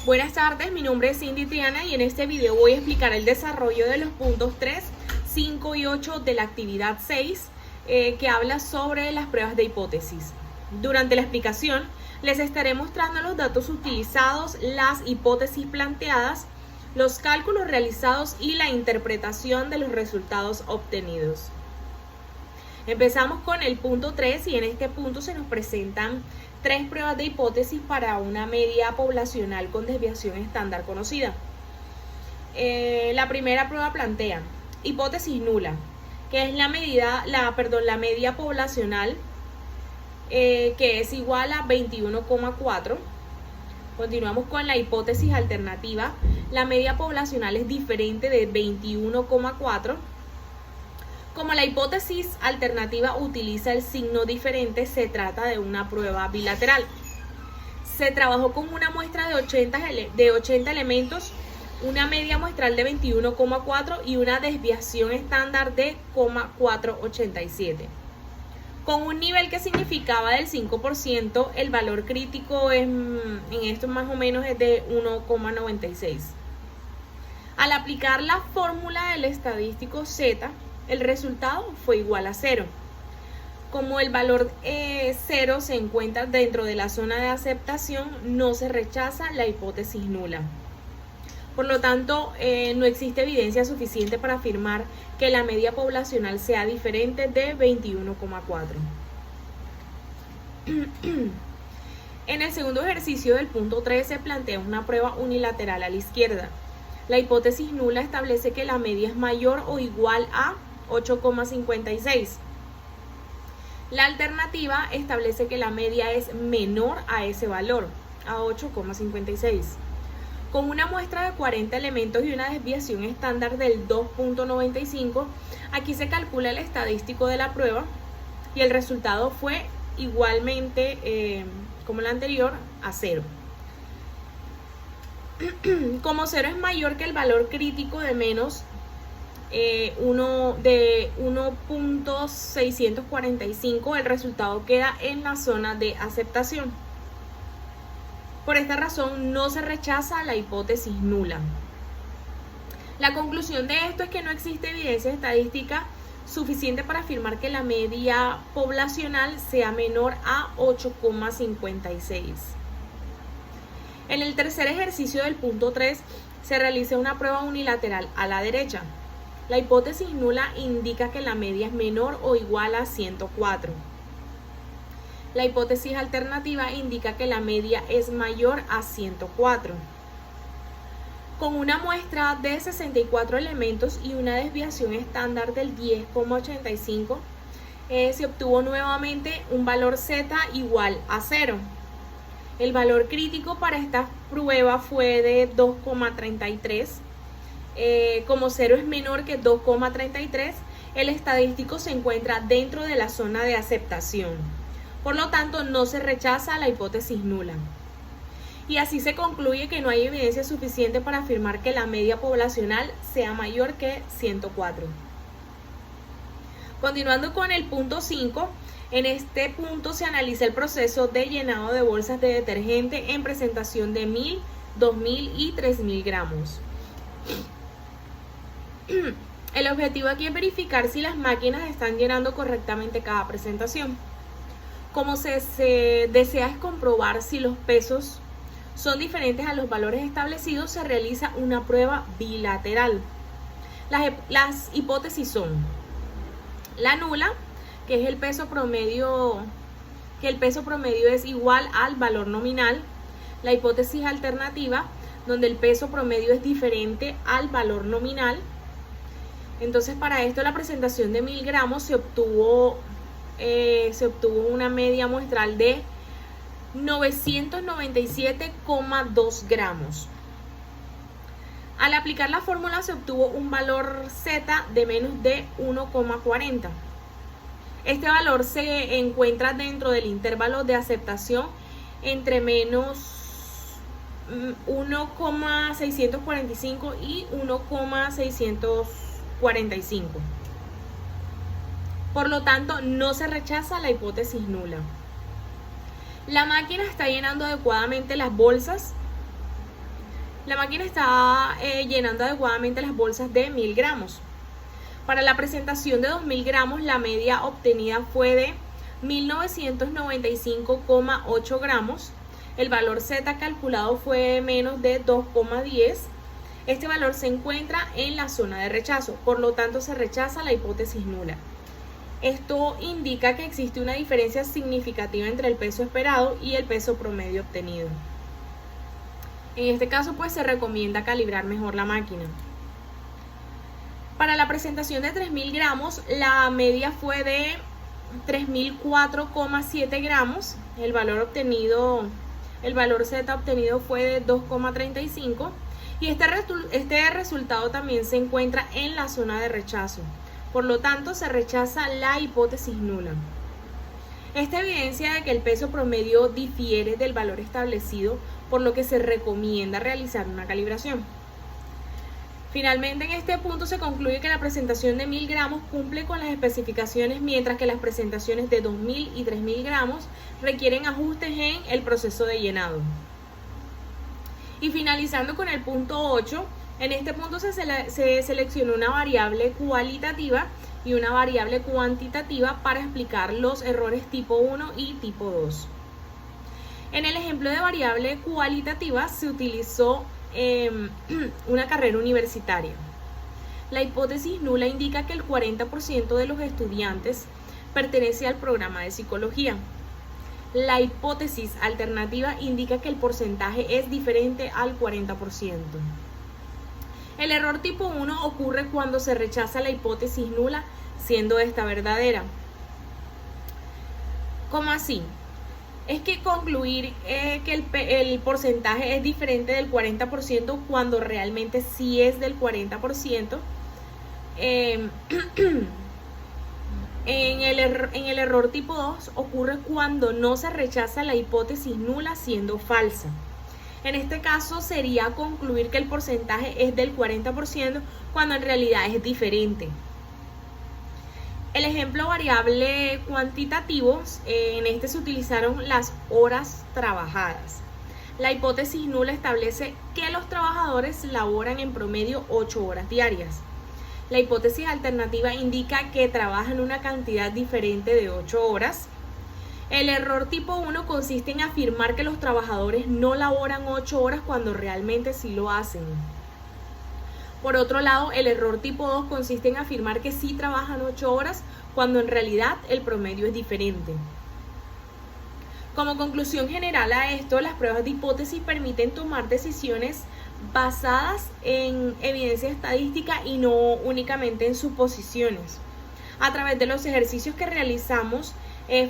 Buenas tardes, mi nombre es Cindy Triana y en este video voy a explicar el desarrollo de los puntos 3, 5 y 8 de la actividad 6 que habla sobre las pruebas de hipótesis. Durante la explicación les estaré mostrando los datos utilizados, las hipótesis planteadas, los cálculos realizados y la interpretación de los resultados obtenidos. Empezamos con el punto 3 y en este punto se nos presentan 3 pruebas de hipótesis para una media poblacional con desviación estándar conocida. La primera prueba plantea hipótesis nula, que es la media poblacional que es igual a 21,4. Continuamos con la hipótesis alternativa. La media poblacional es diferente de 21,4. Como la hipótesis alternativa utiliza el signo diferente, se trata de una prueba bilateral. Se trabajó con una muestra de 80 elementos, una media muestral de 21,4 y una desviación estándar de 0,487. Con un nivel que significaba del 5%, el valor crítico en esto más o menos es de 1,96. Al aplicar la fórmula del estadístico Z, el resultado fue igual a 0. Como el valor 0 se encuentra dentro de la zona de aceptación, no se rechaza la hipótesis nula. Por lo tanto, no existe evidencia suficiente para afirmar que la media poblacional sea diferente de 21,4. En el segundo ejercicio del punto 3 se plantea una prueba unilateral a la izquierda. La hipótesis nula establece que la media es mayor o igual a 8,56. La alternativa establece que la media es menor a ese valor, a 8,56. Con una muestra de 40 elementos y una desviación estándar del 2,95, aquí se calcula el estadístico de la prueba y el resultado fue igualmente, como la anterior, a 0. Como 0 es mayor que el valor crítico de menos 1.645, el resultado queda en la zona de aceptación. Por esta razón no se rechaza la hipótesis nula. La conclusión de esto es que no existe evidencia estadística suficiente para afirmar que la media poblacional sea menor a 8,56. En el tercer ejercicio del punto 3 se realiza una prueba unilateral a la derecha. La hipótesis nula indica que la media es menor o igual a 104. La hipótesis alternativa indica que la media es mayor a 104. Con una muestra de 64 elementos y una desviación estándar del 10,85, se obtuvo nuevamente un valor Z igual a 0. El valor crítico para esta prueba fue de 2,33. Como 0 es menor que 2,33, el estadístico se encuentra dentro de la zona de aceptación. Por lo tanto, no se rechaza la hipótesis nula. Y así se concluye que no hay evidencia suficiente para afirmar que la media poblacional sea mayor que 104. Continuando con el punto 5, en este punto se analiza el proceso de llenado de bolsas de detergente en presentación de 1000, 2000 y 3000 gramos. El objetivo aquí es verificar si las máquinas están llenando correctamente cada presentación. Como se desea es comprobar si los pesos son diferentes a los valores establecidos, se realiza una prueba bilateral. Las hipótesis son la nula, que es el peso promedio es igual al valor nominal. La hipótesis alternativa, donde el peso promedio es diferente al valor nominal. Entonces, para esto la presentación de 1000 gramos se obtuvo una media muestral de 997,2 gramos. Al aplicar la fórmula se obtuvo un valor Z de menos de 1,40. Este valor se encuentra dentro del intervalo de aceptación entre menos 1,645 y 1,645. Por lo tanto, no se rechaza la hipótesis nula. La máquina está llenando adecuadamente las bolsas La máquina está llenando adecuadamente las bolsas de 1000 gramos. Para la presentación de 2000 gramos, la media obtenida fue de 1995,8 gramos. El valor Z calculado fue menos de 2,10. Este valor se encuentra en la zona de rechazo, por lo tanto se rechaza la hipótesis nula. Esto indica que existe una diferencia significativa entre el peso esperado y el peso promedio obtenido. En este caso, pues se recomienda calibrar mejor la máquina. Para la presentación de 3000 gramos, la media fue de 3004,7 gramos. El valor Z obtenido fue de 2,35 y este resultado también se encuentra en la zona de rechazo. Por lo tanto, se rechaza la hipótesis nula. Esta evidencia de que el peso promedio difiere del valor establecido, por lo que se recomienda realizar una calibración. Finalmente, en este punto se concluye que la presentación de 1000 gramos cumple con las especificaciones, mientras que las presentaciones de 2000 y 3000 gramos requieren ajustes en el proceso de llenado. Y finalizando con el punto 8, en este punto se seleccionó una variable cualitativa y una variable cuantitativa para explicar los errores tipo 1 y tipo 2. En el ejemplo de variable cualitativa se utilizó una carrera universitaria. La hipótesis nula indica que el 40% de los estudiantes pertenece al programa de psicología. La hipótesis alternativa indica que el porcentaje es diferente al 40%. El error tipo 1 ocurre cuando se rechaza la hipótesis nula, siendo esta verdadera. ¿Cómo así? Es que concluir que el porcentaje es diferente del 40% cuando realmente sí es del 40%. En el error tipo 2 ocurre cuando no se rechaza la hipótesis nula siendo falsa. En este caso sería concluir que el porcentaje es del 40% cuando en realidad es diferente. El ejemplo variable cuantitativo, en este se utilizaron las horas trabajadas. La hipótesis nula establece que los trabajadores laboran en promedio 8 horas diarias. La hipótesis alternativa indica que trabajan una cantidad diferente de 8 horas. El error tipo 1 consiste en afirmar que los trabajadores no laboran 8 horas cuando realmente sí lo hacen. Por otro lado, el error tipo 2 consiste en afirmar que sí trabajan 8 horas cuando en realidad el promedio es diferente. Como conclusión general a esto, las pruebas de hipótesis permiten tomar decisiones basadas en evidencia estadística y no únicamente en suposiciones. A través de los ejercicios que realizamos,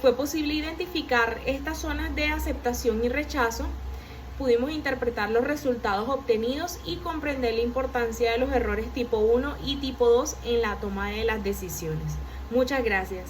fue posible identificar estas zonas de aceptación y rechazo. Pudimos interpretar los resultados obtenidos y comprender la importancia de los errores tipo 1 y tipo 2 en la toma de las decisiones. Muchas gracias.